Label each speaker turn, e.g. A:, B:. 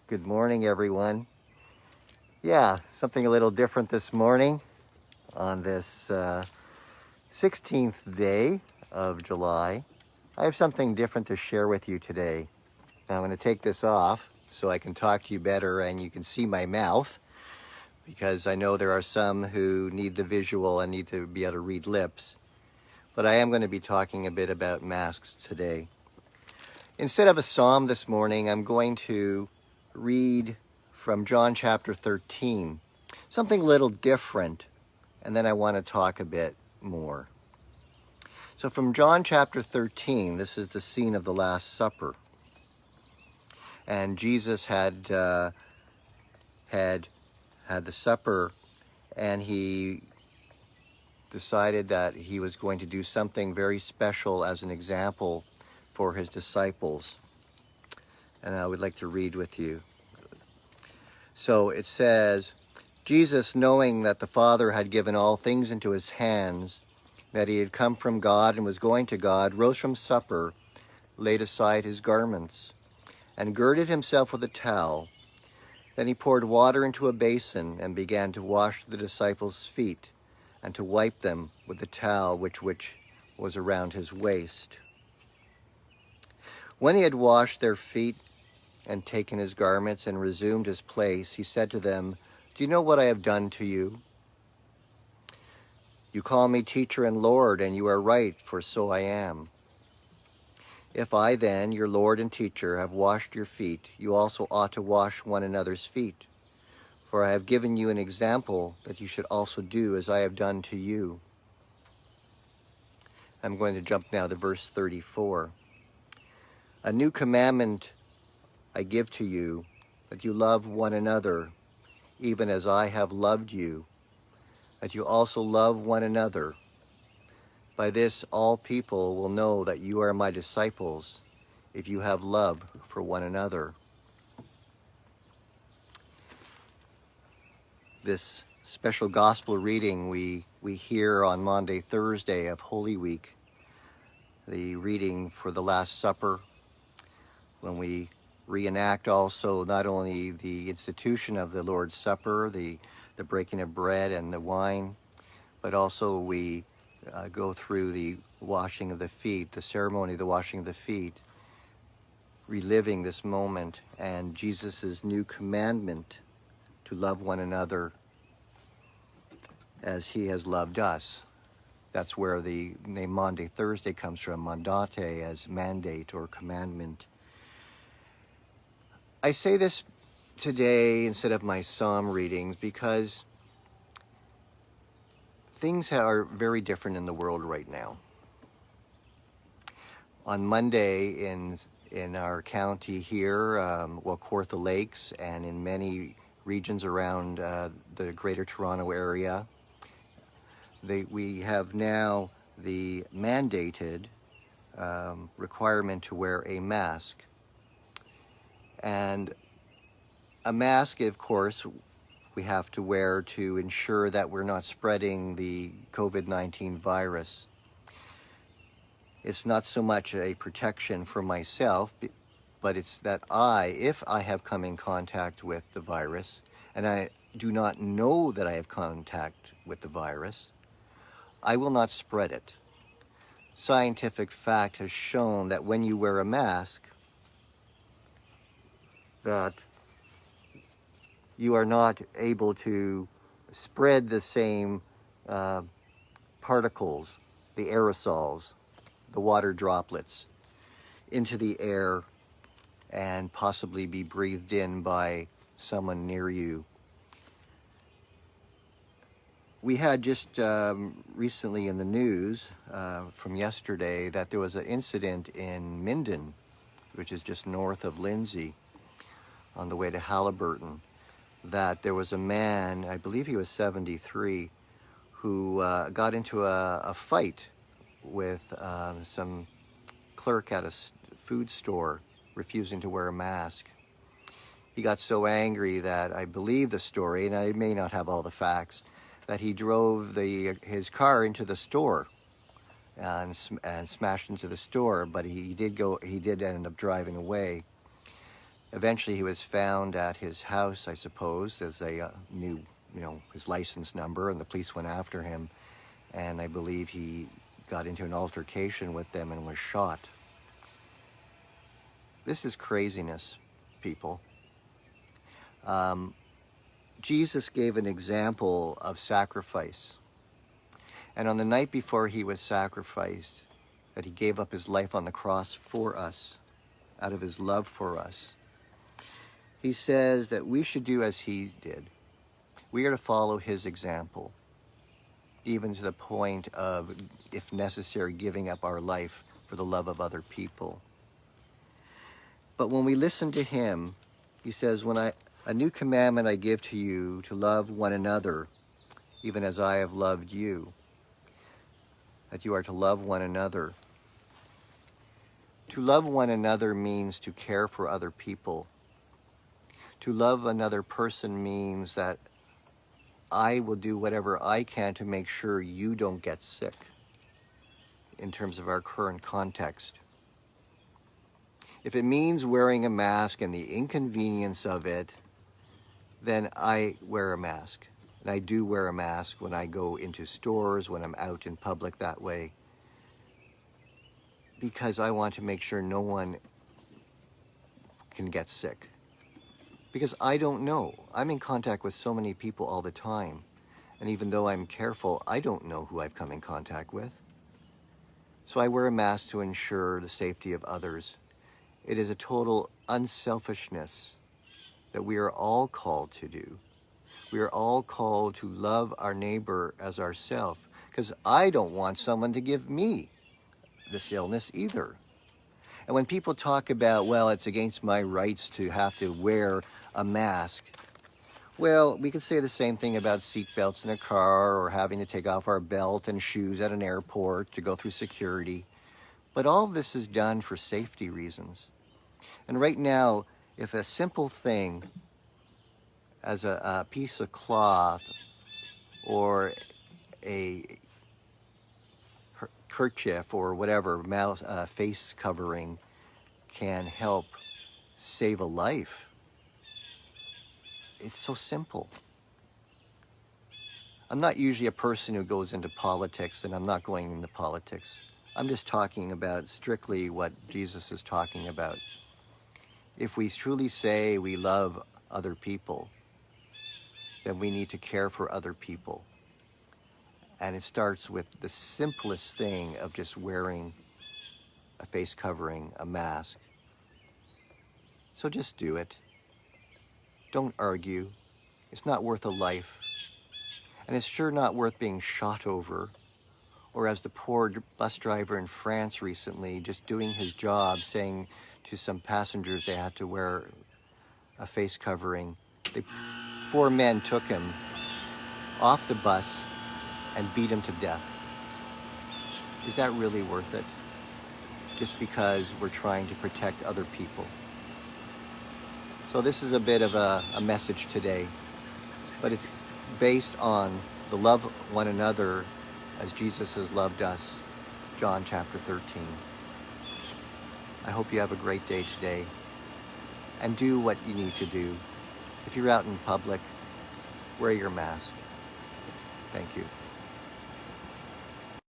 A: Good morning, everyone. Yeah, something a little different this morning on this 16th day of July. I have something different to share with you today. Now, I'm going to take this off so I can talk to you better and you can see my mouth, because I know there are some who need the visual and need to be able to read lips. But I am going to be talking a bit about masks today. Instead of a psalm this morning, I'm going to read from John chapter 13, something a little different, and then I want to talk a bit more. So from John chapter 13, this is the scene of the Last Supper. And Jesus had the supper, and he decided that he was going to do something very special as an example for his disciples. And I would like to read with you. So it says, Jesus, knowing that the Father had given all things into his hands, that he had come from God and was going to God, rose from supper, laid aside his garments, and girded himself with a towel. Then he poured water into a basin and began to wash the disciples' feet and to wipe them with the towel which was around his waist. When he had washed their feet and taken his garments and resumed his place, he said to them, "Do you know what I have done to you? You call me teacher and Lord, and you are right, for so I am. If I then, your Lord and teacher, have washed your feet, you also ought to wash one another's feet. For I have given you an example that you should also do as I have done to you." I'm going to jump now to verse 34. "A new commandment I give to you, that you love one another, even as I have loved you, that you also love one another. By this all people will know that you are my disciples, if you have love for one another." This special gospel reading we hear on Maundy, Thursday of Holy Week, the reading for the Last Supper, when we reenact also not only the institution of the Lord's Supper, the breaking of bread and the wine, but also we go through the washing of the feet, the ceremony of the washing of the feet, reliving this moment and Jesus' new commandment to love one another as he has loved us. That's where the name Maundy, Thursday comes from, mandate, as mandate or commandment. I say this today instead of my psalm readings because things are very different in the world right now. On Monday in our county here, Kawartha Lakes, and in many regions around the Greater Toronto area, we have now the mandated requirement to wear a mask. And a mask, of course, we have to wear to ensure that we're not spreading the COVID-19 virus. It's not so much a protection for myself, but it's that if I have come in contact with the virus, and I do not know that I have contact with the virus, I will not spread it. Scientific fact has shown that when you wear a mask, that you are not able to spread the same particles, the aerosols, the water droplets, into the air and possibly be breathed in by someone near you. We had just recently in the news from yesterday that there was an incident in Minden, which is just north of Lindsay, on the way to Haliburton, that there was a man, I believe he was 73, who got into a fight with some clerk at a food store refusing to wear a mask. He got so angry that, I believe the story, and I may not have all the facts, that he drove his car into the store and smashed into the store, but he did end up driving away. Eventually he was found at his house, I suppose, as they knew, his license number, and the police went after him. And I believe he got into an altercation with them and was shot. This is craziness, people. Jesus gave an example of sacrifice. And on the night before he was sacrificed, that he gave up his life on the cross for us, out of his love for us, he says that we should do as he did. We are to follow his example, even to the point of, if necessary, giving up our life for the love of other people. But when we listen to him, he says, a new commandment I give to you, to love one another, even as I have loved you. That you are to love one another. To love one another means to care for other people. To love another person means that I will do whatever I can to make sure you don't get sick, in terms of our current context. If it means wearing a mask and the inconvenience of it, then I wear a mask. And I do wear a mask when I go into stores, when I'm out in public that way, because I want to make sure no one can get sick. Because I don't know. I'm in contact with so many people all the time. And even though I'm careful, I don't know who I've come in contact with. So I wear a mask to ensure the safety of others. It is a total unselfishness that we are all called to do. We are all called to love our neighbor as ourselves, because I don't want someone to give me this illness either. And when people talk about, well, it's against my rights to have to wear a mask, well, we could say the same thing about seat belts in a car, or having to take off our belt and shoes at an airport to go through security. But all of this is done for safety reasons. And right now, if a simple thing as a piece of cloth or a kerchief or whatever, face covering, can help save a life, it's so simple. I'm not usually a person who goes into politics, and I'm not going into politics. I'm just talking about strictly what Jesus is talking about. If we truly say we love other people, then we need to care for other people. And it starts with the simplest thing of just wearing a face covering, a mask. So just do it. Don't argue. It's not worth a life. And it's sure not worth being shot over. Or as the poor bus driver in France recently, just doing his job, saying to some passengers they had to wear a face covering. 4 men took him off the bus and beat him to death. Is that really worth it? Just because we're trying to protect other people. So this is a bit of a message today, but it's based on the love one another as Jesus has loved us, John chapter 13. I hope you have a great day today, and do what you need to do. If you're out in public, wear your mask. Thank you.